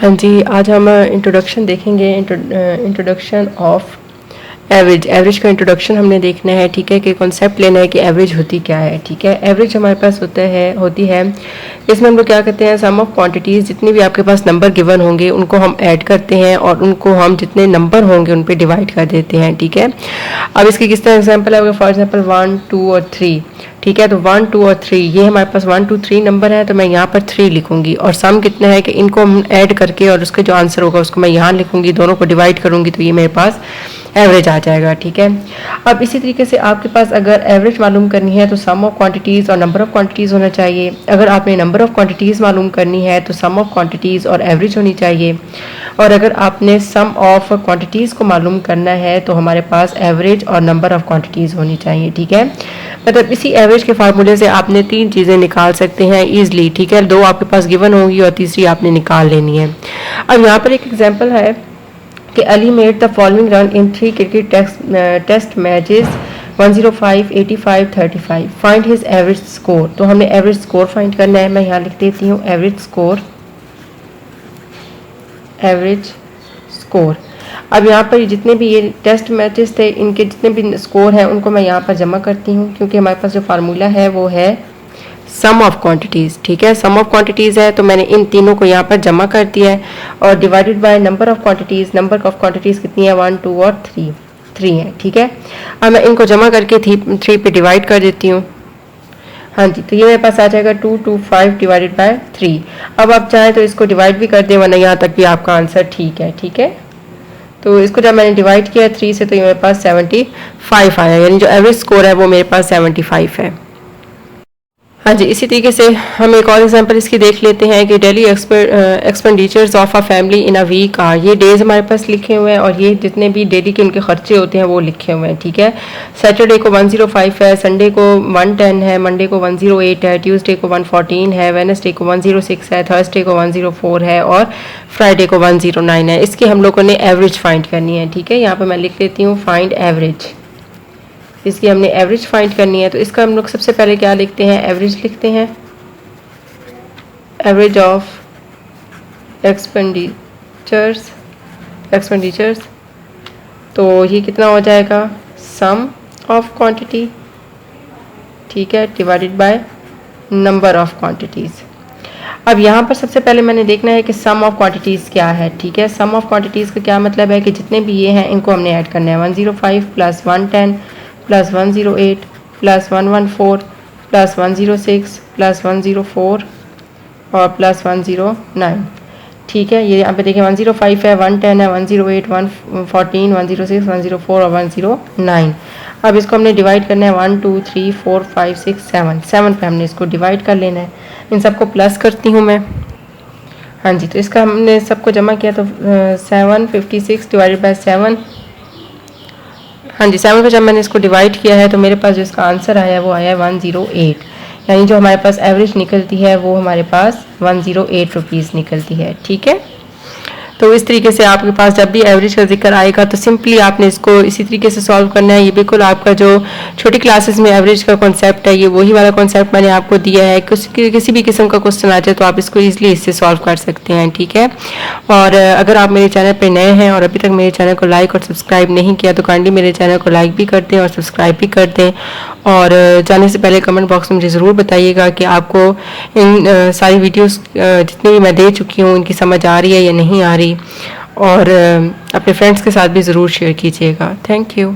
हाँ जी, आज हम इंट्रोडक्शन देखेंगे। Introduction of average. एवरेज का इंट्रोडक्शन हमने देखना है, ठीक है, कि कॉन्सेप्ट लेना है कि एवरेज होती क्या है, ठीक है। एवरेज हमारे पास होती है इसमें हम लोग क्या करते हैं, सम ऑफ क्वांटिटीज़, जितने भी आपके पास नंबर गिवन होंगे उनको हम ऐड करते हैं और उनको हम जितने नंबर होंगे उन पे डिवाइड कर देते हैं, ठीक है। अब इसकी किस तरह एग्जांपल है, फॉर एग्जांपल 1, 2 और 3, ठीक है। तो 1, 2 और 3, ये हमारे पास 1, 2, 3 नंबर है, तो मैं यहाँ पर 3 लिखूंगी और सम कितना है कि इनको हम ऐड करके और उसका जो आंसर होगा उसको मैं यहाँ लिखूंगी, दोनों को डिवाइड करूंगी, तो ये मेरे पास एवरेज आ जाएगा, ठीक है। अब इसी तरीके से आपके पास अगर एवरेज मालूम करनी है तो सम ऑफ क्वांटिटीज़ और नंबर ऑफ क्वांटिटीज़ होना चाहिए। अगर आपने नंबर ऑफ क्वांटिटीज़ मालूम करनी है तो सम ऑफ क्वांटिटीज़ और एवरेज होनी चाहिए। और अगर आपने सम ऑफ क्वांटिटीज़ को मालूम करना है तो हमारे पास एवरेज और नंबर ऑफ क्वांटिटीज़ होनी चाहिए, ठीक है। मतलब इसी एवरेज के फार्मूले से आपने 3 चीज़ें निकाल सकते हैं ईजिली, ठीक है। 2 आपके पास गिवन होंगी और तीसरी आपने निकाल लेनी है। अब यहाँ पर एक एग्जाम्पल है कि Ali made the following run in 3 cricket test matches 105, 85, 35, find his average score. तो हमने एवरेज स्कोर फाइंड करना है। मैं यहाँ लिख देती हूँ एवरेज स्कोर। अब यहाँ पर जितने भी ये टेस्ट मैचेस थे इनके जितने भी स्कोर हैं उनको मैं यहाँ पर जमा करती हूँ, क्योंकि हमारे पास जो फार्मूला है वो है सम ऑफ क्वांटिटीज़, ठीक है। सम ऑफ क्वांटिटीज़ है तो मैंने इन तीनों को यहाँ पर जमा कर दिया है और divided by number of quantities. Number of quantities कितनी है, 1, 2 और 3 है, ठीक है। अब मैं इनको जमा करके 3 पे डिवाइड कर देती हूँ। हाँ जी, तो ये मेरे पास आ जाएगा 225 डिवाइडेड बाय 3। अब आप चाहें तो इसको डिवाइड भी कर दें, वरना यहाँ तक भी आपका आंसर ठीक है, ठीक है। तो इसको जब मैंने डिवाइड किया 3 से तो ये मेरे पास 75 आया, यानी जो एवरेज स्कोर है वो मेरे पास 75 है। हाँ जी, इसी तरीके से हम एक और एग्जांपल इसकी देख लेते हैं कि daily expenditures of a family in a week are. ये डेज हमारे पास लिखे हुए हैं और ये जितने भी डेली के उनके खर्चे होते हैं वो लिखे हुए हैं, ठीक है। सैटरडे को 105 है, संडे को 110 है, मंडे को 108 है, ट्यूसडे को 114 है, वेडनेसडे को 106 है, थर्सडे को 104 है और फ्राइडे को 109 है। इसकी हम लोगों ने एवरेज फाइंड करनी है, ठीक है। यहाँ पर मैं लिख लेती हूँ फाइंड एवरेज। इसकी हमने एवरेज फाइंड करनी है, तो इसका हम लोग सबसे पहले क्या लिखते हैं, एवरेज लिखते हैं। एवरेज ऑफ एक्सपेंडिचर्स तो ये कितना हो जाएगा, सम ऑफ क्वांटिटी, ठीक है, divided by number of quantities. अब यहाँ पर सबसे पहले मैंने देखना है कि सम ऑफ क्वांटिटीज़ क्या है, ठीक है। सम ऑफ क्वांटिटीज़ का क्या मतलब है कि जितने भी ये हैं इनको हमने ऐड करना है। 105 plus 110 plus 108 plus 114 plus 106 plus 104 और प्लस 109, ठीक है। ये यहाँ पे देखिए 105 है, 110 है, 108, 114, 106, 104 और 109। अब इसको हमने डिवाइड करना है 1, 2, 3, 4, 5, 6, 7 पे हमने इसको डिवाइड कर लेना है। इन सबको प्लस करती हूँ मैं। हाँ जी, तो इसका हमने सबको जमा किया तो 756 डिवाइडेड बाय 7। हाँ जी, 7 को जब मैंने इसको डिवाइड किया है तो मेरे पास जो इसका आंसर आया है वो आया है 108, यानी जो हमारे पास एवरेज निकलती है वो हमारे पास 108 रुपीज़ निकलती है, ठीक है। तो इस तरीके से आपके पास जब भी एवरेज का जिक्र आएगा तो सिंपली आपने इसको इसी तरीके से सॉल्व करना है। ये बिल्कुल आपका जो छोटी क्लासेस में एवरेज का कॉन्सेप्ट है ये वही वाला कॉन्सेप्ट मैंने आपको दिया है। किसी भी किस्म का क्वेश्चन आ जाए तो आप इसको ईजिली इससे सॉल्व कर सकते हैं, ठीक है। और अगर आप मेरे चैनल पर नए हैं और अभी तक मेरे चैनल को लाइक और सब्सक्राइब नहीं किया तो काइंडली मेरे चैनल को लाइक भी कर दें और सब्सक्राइब भी कर दें। और जाने से पहले कमेंट बॉक्स में मुझे ज़रूर बताइएगा कि आपको इन सारी वीडियोस जितनी भी मैं दे चुकी हूँ इनकी समझ आ रही है या नहीं आ रही, और अपने फ्रेंड्स के साथ भी ज़रूर शेयर कीजिएगा। Thank you.